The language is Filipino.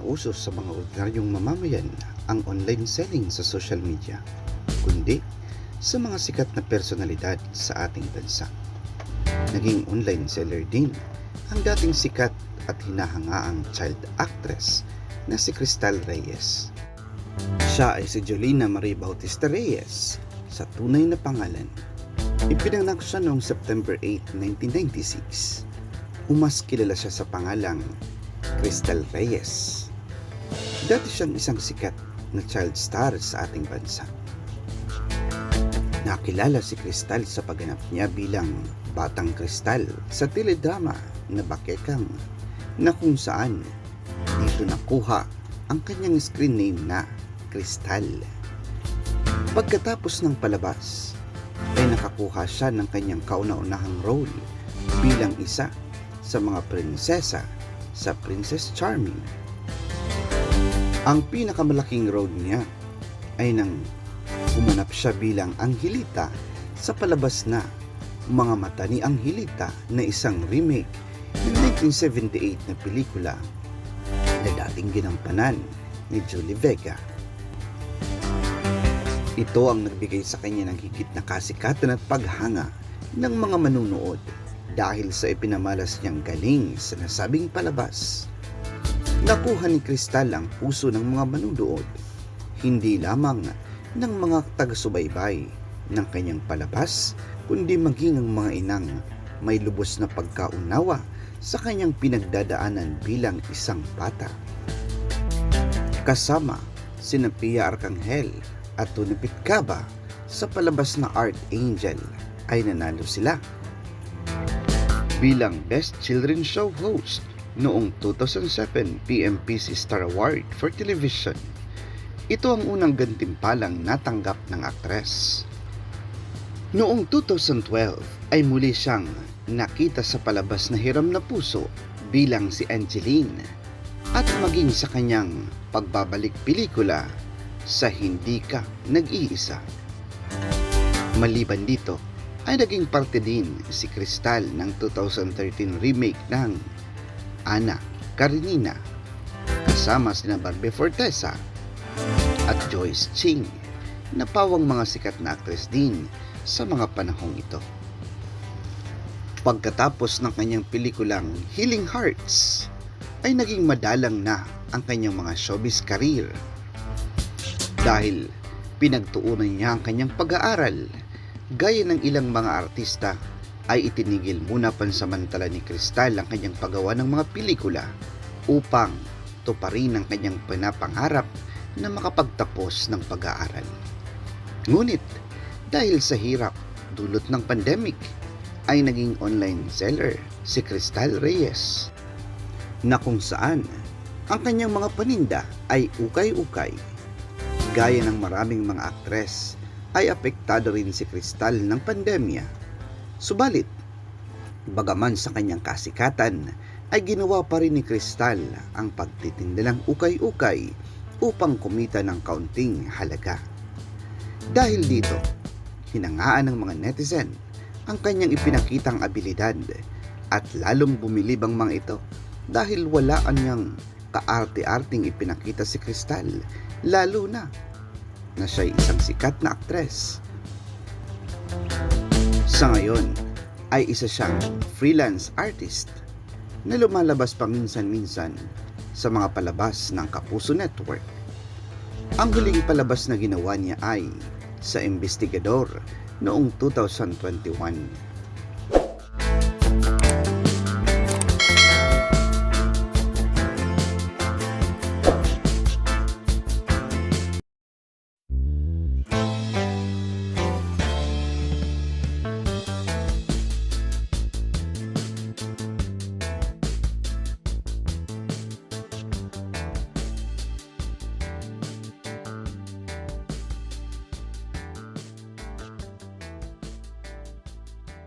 uso sa mga ordinaryong mamamayan ang online selling sa social media, kundi sa mga sikat na personalidad sa ating bansa. Naging online seller din ang dating sikat at hinahangaang child actress na si Cristal Reyes. Siya ay si Jolina Marie Bautista Reyes sa tunay na pangalan. Ipinanganak siya noong September 8, 1996. Mas kilala siya sa pangalang Cristal Reyes. Dati siyang isang sikat na child star sa ating bansa. Nakilala si Cristal sa pagganap niya bilang Batang Cristal sa teledrama na Bakekang, na kung saan dito nakuha ang kanyang screen name na Cristal. Pagkatapos ng palabas ay nakakuha siya ng kanyang kauna-unahang role bilang isa sa mga prinsesa sa Princess Charming. Ang pinakamalaking role niya ay nang gumanap siya bilang Angelita sa palabas na Mga Mata ni Angelita, na isang remake ng 1978 na pelikula na dating ginampanan ni Julie Vega. Ito ang nagbigay sa kanya ng higit na kasikatan at paghanga ng mga manunood dahil sa ipinamalas niyang galing sa nasabing palabas. Nakuha ni Cristal ang puso ng mga manunood, hindi lamang ng mga taga-subaybay ng kanyang palabas, kundi maging ang mga inang may lubos na pagkaunawa sa kanyang pinagdadaanan bilang isang bata. Kasama sina Pia Arcangel at Tony Pitcaba sa palabas na Art Angel ay nanalo sila bilang Best Children's Show Host noong 2007 PMPC Star Award for Television. Ito ang unang gantimpalang natanggap ng aktres. Noong 2012 ay muli siyang nakita sa palabas na Hiram na Puso bilang si Angeline, at maging sa kanyang pagbabalik pelikula sa Hindi Ka Nag-iisa. Maliban dito ay naging parte din si Cristal ng 2013 remake ng Ana Karenina kasama sina Barbie Fortesa at Joyce Ching, na pawang mga sikat na aktres din sa mga panahong ito. Pagkatapos ng kanyang pelikulang Healing Hearts ay naging madalang na ang kanyang mga showbiz career dahil pinagtuunan niya ang kanyang pag-aaral. Gaya ng ilang mga artista ay itinigil muna pansamantala ni Cristal ang kanyang paggawa ng mga pelikula upang tuparin ang kanyang pinapangarap na makapagtapos ng pag-aaral. Ngunit dahil sa hirap dulot ng pandemic ay naging online seller si Cristal Reyes, na kung saan ang kanyang mga paninda ay ukay-ukay. Gaya ng maraming mga aktres ay apektado rin si Cristal ng pandemya. Subalit, bagaman sa kanyang kasikatan ay ginawa pa rin ni Cristal ang pagtitinda ng ukay-ukay upang kumita ng kaunting halaga. Dahil dito, hinangaan ng mga netizen ang kanyang ipinakitang abilidad at lalong bumilib ang mga ito dahil wala anyang kaarte-arting ipinakita si Cristal, lalo na siya'y isang sikat na aktres. Sa ngayon ay isa siyang freelance artist na lumalabas paminsan-minsan sa mga palabas ng Kapuso Network. Ang huling palabas na ginawa niya ay sa Investigador noong 2021.